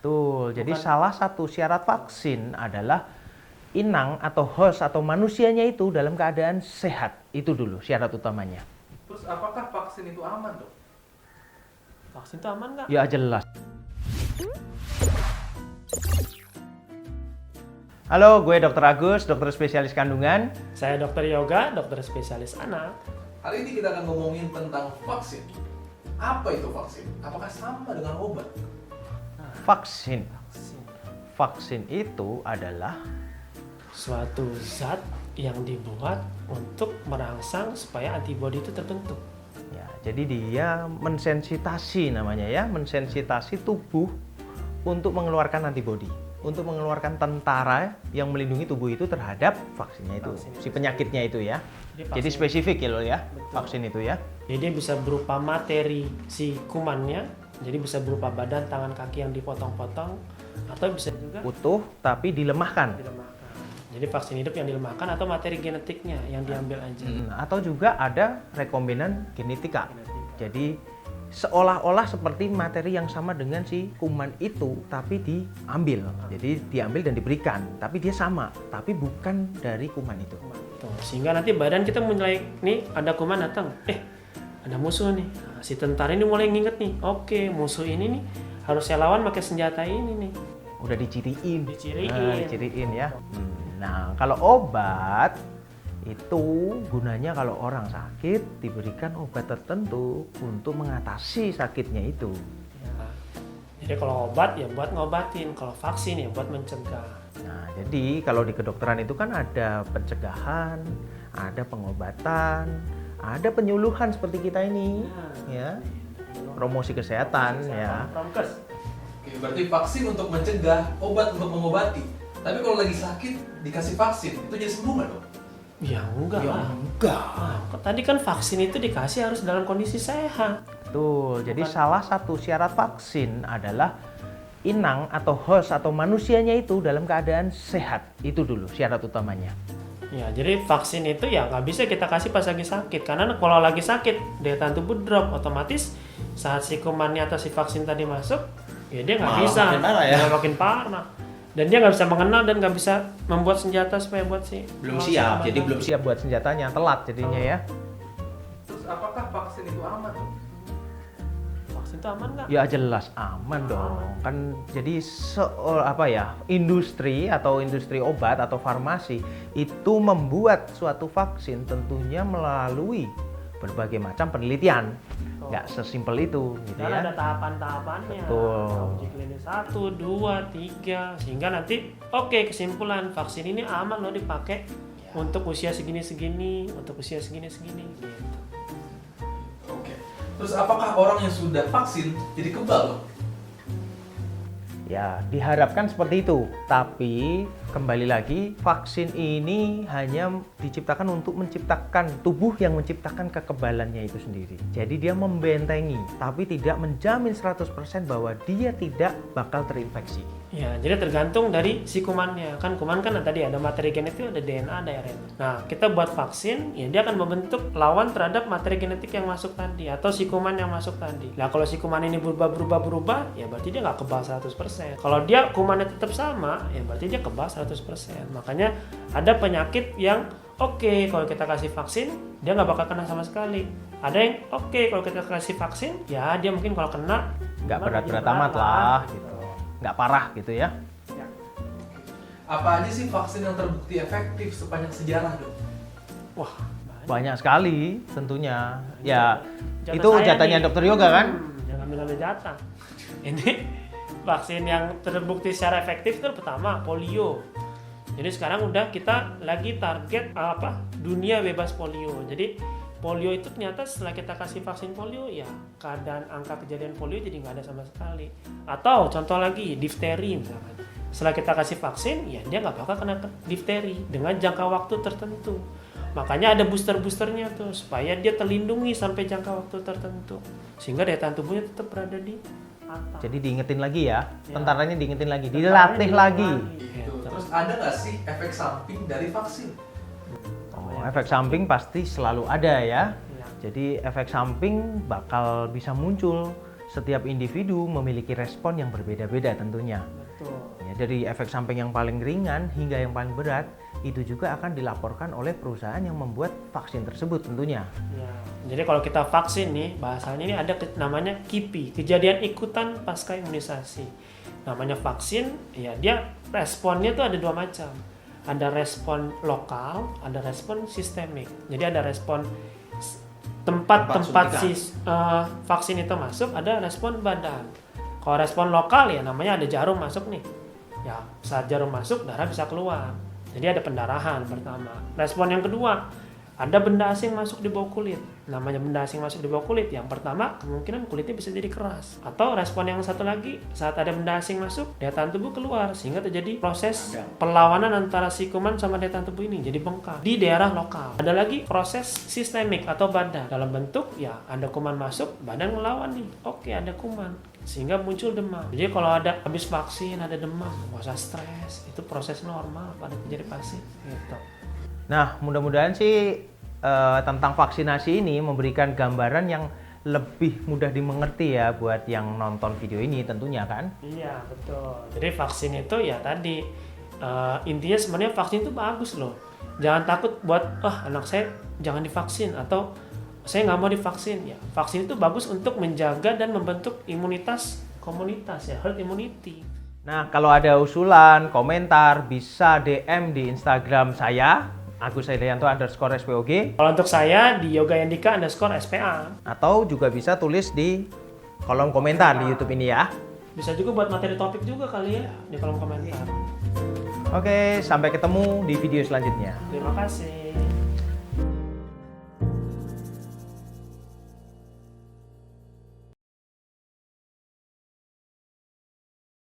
Betul. Jadi salah satu syarat vaksin adalah inang atau host atau manusianya itu dalam keadaan sehat. Itu dulu syarat utamanya. Terus apakah vaksin itu aman, Dok? Vaksin itu aman nggak? Ya jelas. Halo, gue Dr. Agus, dokter spesialis kandungan. Saya Dokter Yoga, dokter spesialis anak. Hari ini kita akan ngomongin tentang vaksin. Apa itu vaksin? Apakah sama dengan obat? Vaksin. Vaksin itu adalah Suatu zat yang dibuat untuk merangsang supaya antibodi itu terbentuk. ya, jadi dia mensensitasi namanya ya, mensensitasi tubuh untuk mengeluarkan antibodi, untuk mengeluarkan tentara yang melindungi tubuh itu terhadap vaksinnya itu, Vaksin itu si penyakitnya itu ya. Jadi Jadi vaksin- spesifik ya lo ya, Betul. vaksin itu ya. Jadi dia bisa berupa materi si kumannya, jadi bisa berupa badan, tangan, kaki yang dipotong-potong, atau bisa juga Utuh tapi dilemahkan. dilemahkan. Jadi vaksin hidup yang dilemahkan atau materi genetiknya yang diambil aja. Atau juga ada rekombinan genetika. Genetika. Jadi seolah-olah seperti materi yang sama dengan si kuman itu tapi diambil. Jadi diambil dan diberikan, tapi dia sama, tapi bukan dari kuman itu. Tuh, sehingga nanti badan kita mulai, nih ada kuman datang, ada musuh nih. Nah, si tentara ini mulai nginget nih, oke musuh ini nih harus saya lawan pakai senjata ini nih. Udah diciriin. Diciriin. Nah, diciriin ya. Nah, kalau obat itu gunanya kalau orang sakit diberikan obat tertentu untuk mengatasi sakitnya itu. Ya. Jadi kalau obat ya buat ngobatin, kalau vaksin ya buat mencegah. Nah, jadi kalau di kedokteran itu kan ada pencegahan, ada pengobatan, ada penyuluhan seperti kita ini, ya. Promosi kesehatan ya. Promkes. Oke, berarti vaksin untuk mencegah, obat untuk mengobati. Tapi kalau lagi sakit dikasih vaksin, itu jadi sembuh nggak, Dok? Ya enggak Ya lah. enggak. Nah, tadi kan vaksin itu dikasih harus dalam kondisi sehat. Betul. Jadi salah satu syarat vaksin adalah inang atau host atau manusianya itu dalam keadaan sehat. Itu dulu syarat utamanya. Ya, jadi vaksin itu ya nggak bisa kita kasih pas lagi sakit. Karena kalau lagi sakit, daya tahan tubuh drop. Otomatis saat si kumannya atau si vaksin tadi masuk, ya dia nggak Malah bisa. makin parah ya. Malah makin parah. Dan dia nggak bisa mengenal dan nggak bisa membuat senjata supaya buat si Belum siap, jadi belum Siap buat senjatanya, telat jadinya ya. Terus apakah vaksin itu aman, Dok? Vaksin itu aman nggak? Ya jelas aman dong. Kan jadi industri atau industri obat atau farmasi itu membuat suatu vaksin tentunya melalui berbagai macam penelitian. Nggak sesimpel itu gitu Dan ada ya. tahapan-tahapannya. Betul. Ada uji klinis 1, 2, 3 sehingga nanti kesimpulan vaksin ini aman loh dipakai untuk usia segini-segini, untuk usia segini-segini gitu. Oke. Terus apakah orang yang sudah vaksin jadi kebal, Dok? Ya, diharapkan seperti itu. Tapi kembali lagi, vaksin ini hanya diciptakan untuk menciptakan tubuh yang menciptakan kekebalannya itu sendiri. Jadi dia membentengi, tapi tidak menjamin 100% bahwa dia tidak bakal terinfeksi. Ya, jadi tergantung dari si kumannya. Kan kuman kan tadi ada materi genetik, ada DNA, ada RNA. Nah, kita buat vaksin, ya dia akan membentuk lawan terhadap materi genetik yang masuk tadi atau si kuman yang masuk tadi. Nah, kalau si kuman ini berubah, ya berarti dia nggak kebal 100%. Kalau dia kumannya tetap sama, ya berarti dia kebal 100%. Makanya ada penyakit yang kalau kita kasih vaksin, dia nggak bakal kena sama sekali. Ada yang kalau kita kasih vaksin, ya dia mungkin kalau kena Nggak cuman berat-berat jadi amat lah gitu. Nggak parah gitu ya. Apa aja sih vaksin yang terbukti efektif sepanjang sejarah, Dok? Wah, Banyak sekali tentunya. Ya, Jatah itu saya jatahnya nih. dokter yoga kan? Jangan ambil jatah. Ini vaksin yang terbukti secara efektif itu pertama polio. Jadi sekarang udah kita lagi target dunia bebas polio. Jadi polio itu ternyata setelah kita kasih vaksin polio ya keadaan angka kejadian polio jadi nggak ada sama sekali. Atau contoh lagi difteri misalkan. Setelah kita kasih vaksin ya dia nggak bakal kena difteri dengan jangka waktu tertentu. Makanya ada booster-boosternya tuh supaya dia terlindungi sampai jangka waktu tertentu sehingga daya tahan tubuhnya tetap berada di atas. Jadi diingetin lagi ya, Ya. tentaranya diingetin lagi, Tentaranya dilatih dilatih lagi. Gitu. Gitu. Terus ada nggak sih efek samping dari vaksin? Efek samping pasti selalu ada ya. Ya. Jadi efek samping bakal bisa muncul setiap individu memiliki respon yang berbeda-beda tentunya. Betul. Ya, dari efek samping yang paling ringan hingga yang paling berat itu juga akan dilaporkan oleh perusahaan yang membuat vaksin tersebut tentunya. Ya, jadi kalau kita vaksin nih, bahasanya ini ada namanya KIPI, kejadian ikutan pasca imunisasi. Namanya vaksin, ya dia responnya tuh ada dua macam. Ada respon lokal, ada respon sistemik. Jadi ada respon tempat vaksin itu masuk, ada respon badan. Kalau respon lokal ya namanya ada jarum masuk nih. Ya saat jarum masuk darah bisa keluar. Jadi ada pendarahan pertama. Respon yang kedua, ada benda asing masuk di bawah kulit. Namanya benda asing masuk di bawah kulit. Yang pertama, kemungkinan kulitnya bisa jadi keras. Atau respon yang satu lagi, saat ada benda asing masuk, daya tahan tubuh keluar. Sehingga terjadi proses perlawanan antara si kuman sama daya tahan tubuh ini. Jadi bengkak di daerah lokal. Ada lagi proses sistemik atau badan. Dalam bentuk, ya ada kuman masuk, badan ngelawan nih. Oke, ada kuman. Sehingga muncul demam. Jadi kalau ada habis vaksin, ada demam, nggak usah stres. Itu proses normal pada terjadi pasien. Gitu. Nah, mudah-mudahan sih tentang vaksinasi ini memberikan gambaran yang lebih mudah dimengerti ya buat yang nonton video ini tentunya kan? Iya, betul. Jadi vaksin itu ya tadi intinya sebenarnya vaksin itu bagus loh. Jangan takut buat anak saya jangan divaksin atau saya nggak mau divaksin. Ya, vaksin itu bagus untuk menjaga dan membentuk imunitas komunitas ya, herd immunity. Nah, kalau ada usulan, komentar, bisa DM di Instagram saya, @agusaidayanto_spog, Kalau untuk saya di yogayandika_SPA. atau juga bisa tulis di kolom komentar di YouTube ini ya. Bisa juga buat materi topik juga kali ya di kolom komentar. Oke, sampai ketemu di video selanjutnya. Terima kasih.